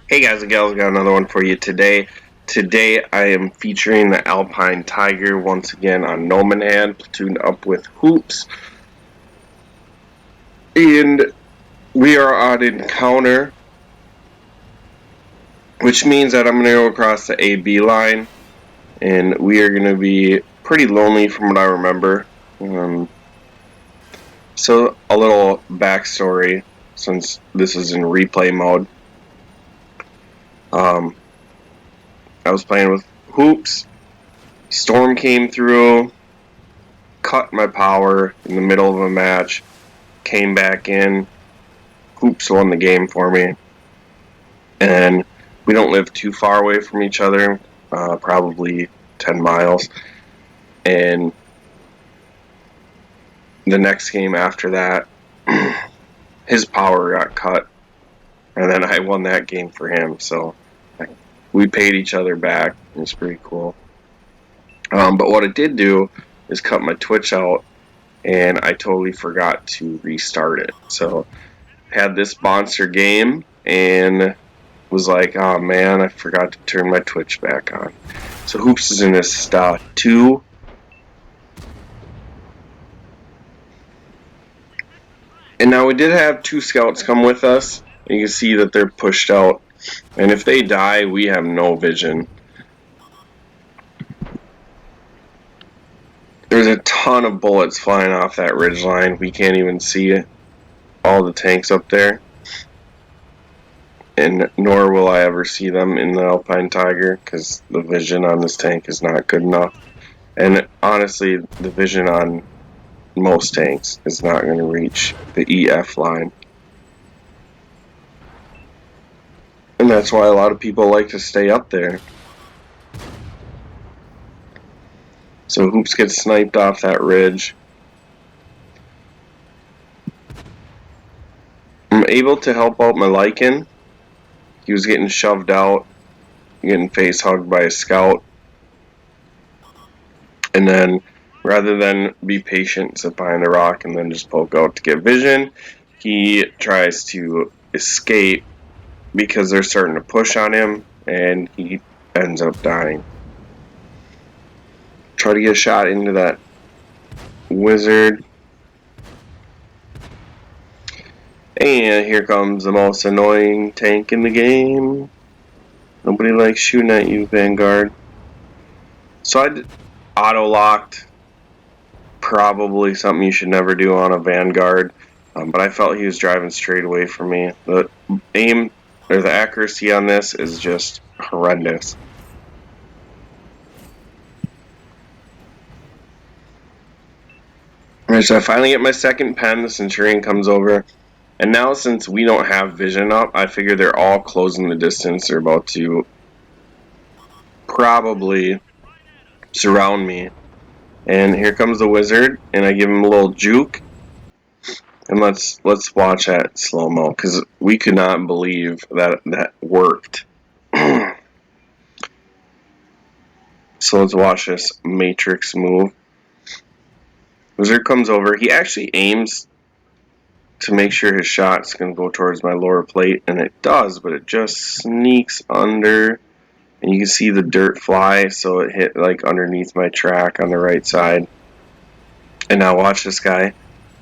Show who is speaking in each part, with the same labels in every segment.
Speaker 1: Hey guys and gals, got another one for you today. Today I am featuring the Alpine Tiger once again on Nomonhan, platooned up with Hoops. And we are on encounter, which means that I'm going to go across the AB line. And we are going to be pretty lonely from what I remember. So a little backstory, since this is in replay mode. I was playing with Hoops. Storm came through, cut my power in the middle of a match, came back in. Hoops won the game for me. And we don't live too far away from each other, probably 10 miles. And the next game after that, his power got cut. And then I won that game for him. So we paid each other back. It was pretty cool. But what it did do is cut my Twitch out, and I totally forgot to restart it. So had this monster game and was like, oh man, I forgot to turn my Twitch back on. So Hoops is in this 2. And now we did have 2 scouts come with us. And you can see that they're pushed out. And if they die, we have no vision. There's a ton of bullets flying off that ridgeline. We can't even see it. All the tanks up there. And nor will I ever see them in the Alpine Tiger, because the vision on this tank is not good enough. And honestly, the vision on most tanks is not going to reach the EF line. And that's why a lot of people like to stay up there. So Hoops gets sniped off that ridge. I'm able to help out my Lycan. He was getting shoved out, getting face hugged by a scout. And then, rather than be patient, sit behind the rock, and then just poke out to get vision, he tries to escape because they're starting to push on him, and he ends up dying. Try to get a shot into that wizard. And here comes the most annoying tank in the game. Nobody likes shooting at you, Vanguard. So I auto-locked. Probably something you should never do on a Vanguard. But I felt he was driving straight away from me. The aim, or the accuracy on this is just horrendous. Alright, so I finally get my second pen. The Centurion comes over. And now, since we don't have vision up, I figure they're all closing the distance. They're about to probably surround me. And here comes the wizard, and I give him a little juke. And let's watch that slow-mo, because we could not believe that worked. So let's watch this matrix move. Wizard comes over. He actually aims to make sure his shot's going to go towards my lower plate, and it does, but it just sneaks under, and you can see the dirt fly, so it hit like underneath my track on the right side. And now watch this guy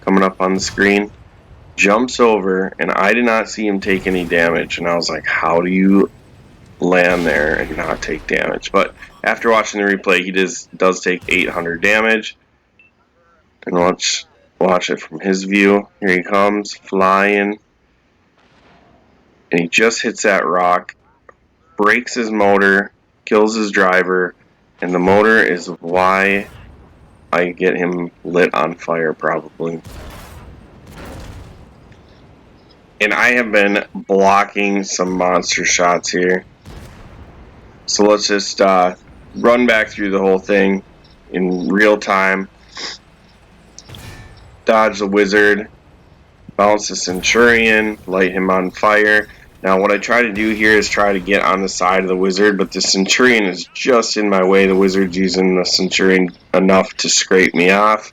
Speaker 1: coming up on the screen, jumps over, and I did not see him take any damage, and I was like, how do you land there and not take damage? But after watching the replay, he does take 800 damage. And watch it from his view. Here he comes, flying. And he just hits that rock, breaks his motor, kills his driver, and the motor is why I get him lit on fire, probably. And I have been blocking some monster shots here. So let's just run back through the whole thing in real time. Dodge the wizard, bounce the Centurion, light him on fire. Now what I try to do here is try to get on the side of the wizard, but the Centurion is just in my way. The wizard's using the Centurion enough to scrape me off.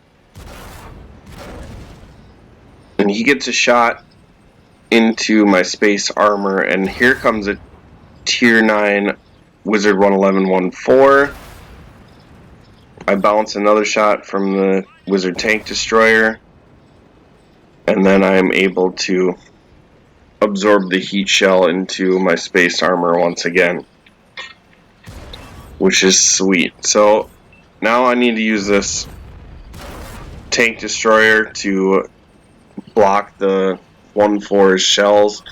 Speaker 1: And he gets a shot into my space armor, and here comes a Tier 9 Wizard 111-1-4. I bounce another shot from the Wizard Tank Destroyer, and then I'm able to absorb the heat shell into my space armor once again, which is sweet. So now I need to use this Tank Destroyer to block the 1-4's shells,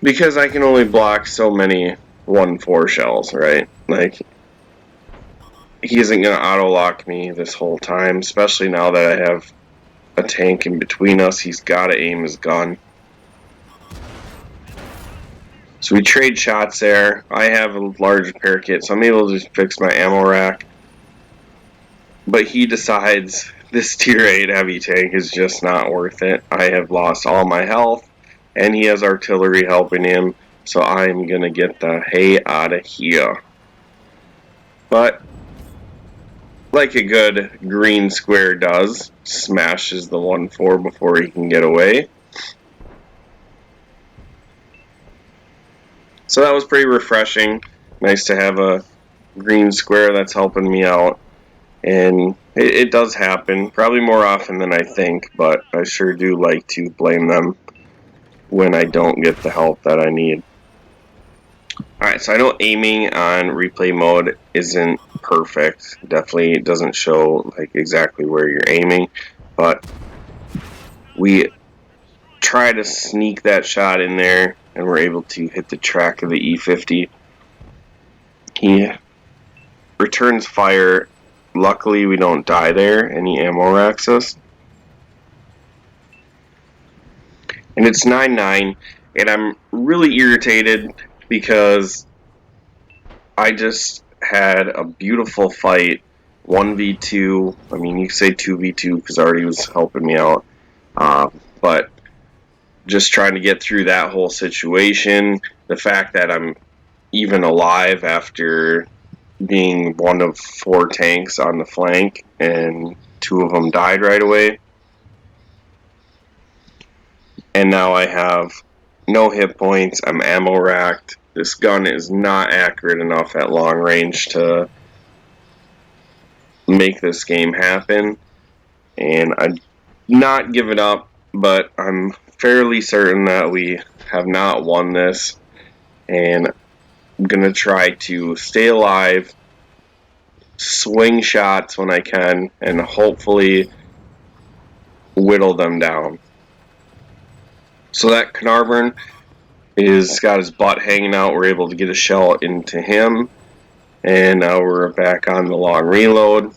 Speaker 1: because I can only block so many 1-4 shells, right? Like, he isn't going to auto-lock me this whole time, especially now that I have a tank in between us. He's got to aim his gun. So we trade shots there. I have a large repair kit, so I'm able to just fix my ammo rack. But he decides this tier 8 heavy tank is just not worth it. I have lost all my health, and he has artillery helping him, so I'm going to get the hay out of here. But like a good green square does, smashes the 1-4 before he can get away. So that was pretty refreshing. Nice to have a green square that's helping me out. And it does happen, probably more often than I think, but I sure do like to blame them when I don't get the help that I need. Alright, so I know aiming on replay mode isn't perfect. Definitely doesn't show like exactly where you're aiming, but we try to sneak that shot in there, and we're able to hit the track of the E50. He returns fire. Luckily, we don't die there, and he ammo racks us. And it's 9-9, and I'm really irritated because I just had a beautiful fight, 1v2. I mean, you could say 2v2 because Artie was helping me out, but just trying to get through that whole situation. The fact that I'm even alive after being one of 4 tanks on the flank, and 2 of them died right away. And now I have no hit points, I'm ammo racked. This gun is not accurate enough at long range to make this game happen. And I'm not giving up, but I'm fairly certain that we have not won this. And I'm going to try to stay alive, swing shots when I can, and hopefully whittle them down. So that Carnarvon is got his butt hanging out. We're able to get a shell into him, and now we're back on the long reload.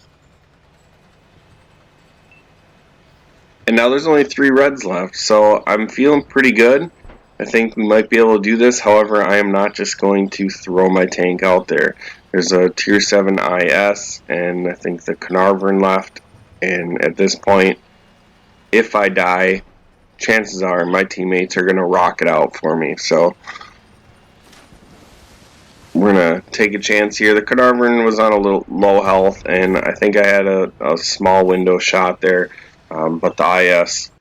Speaker 1: And now there's only 3 reds left, so I'm feeling pretty good. I think we might be able to do this. However, I am not just going to throw my tank out there. There's a tier 7 IS, and I think the Carnarvon left. And at this point, if I die, chances are my teammates are going to rock it out for me. So we're going to take a chance here. The Carnarvon was on a little low health, and I think I had a small window shot there, but the IS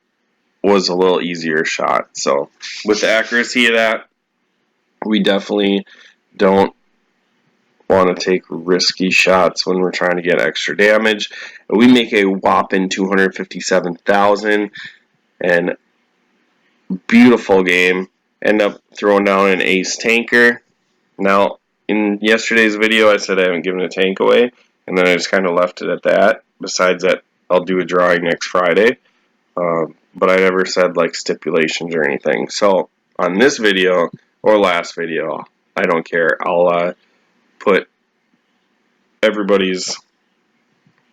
Speaker 1: was a little easier shot. So with the accuracy of that, we definitely don't want to take risky shots when we're trying to get extra damage. We make a whopping 257,000, and beautiful game. End up throwing down an ace tanker. Now, in yesterday's video, I said I haven't given a tank away, and then I just kind of left it at that. Besides that, I'll do a drawing next Friday. But I never said like stipulations or anything. So on this video or last video, I don't care. I'll put everybody's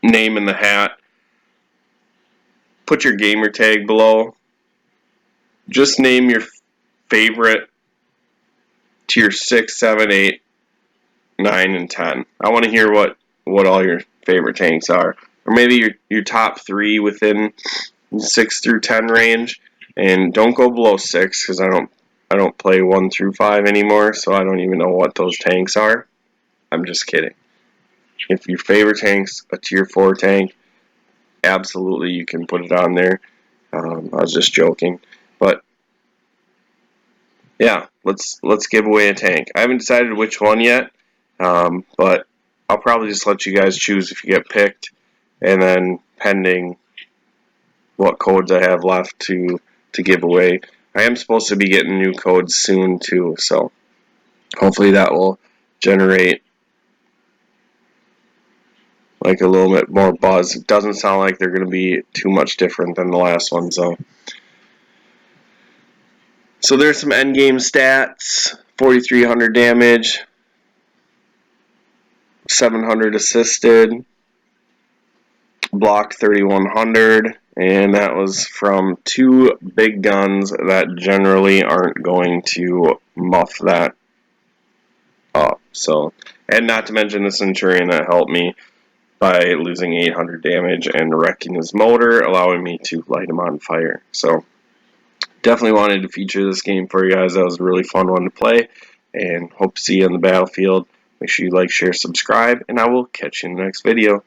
Speaker 1: name in the hat. Put your gamer tag below. Just name your favorite tier 6, 7, 8, 9, and 10. I want to hear what all your favorite tanks are. Or maybe your top 3 within 6 through 10 range, and don't go below 6 because I don't play 1 through 5 anymore, so I don't even know what those tanks are. I'm just kidding. If your favorite tank's a tier 4 tank, absolutely you can put it on there. I was just joking, but yeah, let's give away a tank. I haven't decided which one yet, but I'll probably just let you guys choose if you get picked, and then pending what codes I have left to give away. I am supposed to be getting new codes soon too, so hopefully that will generate like a little bit more buzz. It doesn't sound like they're going to be too much different than the last ones though. So there's some endgame stats: 4,300 damage, 700 assisted, block 3,100, and that was from 2 big guns that generally aren't going to muff that up. So, and not to mention the Centurion that helped me by losing 800 damage and wrecking his motor, allowing me to light him on fire. So, definitely wanted to feature this game for you guys. That was a really fun one to play, and hope to see you on the battlefield. Make sure you like, share, subscribe, and I will catch you in the next video.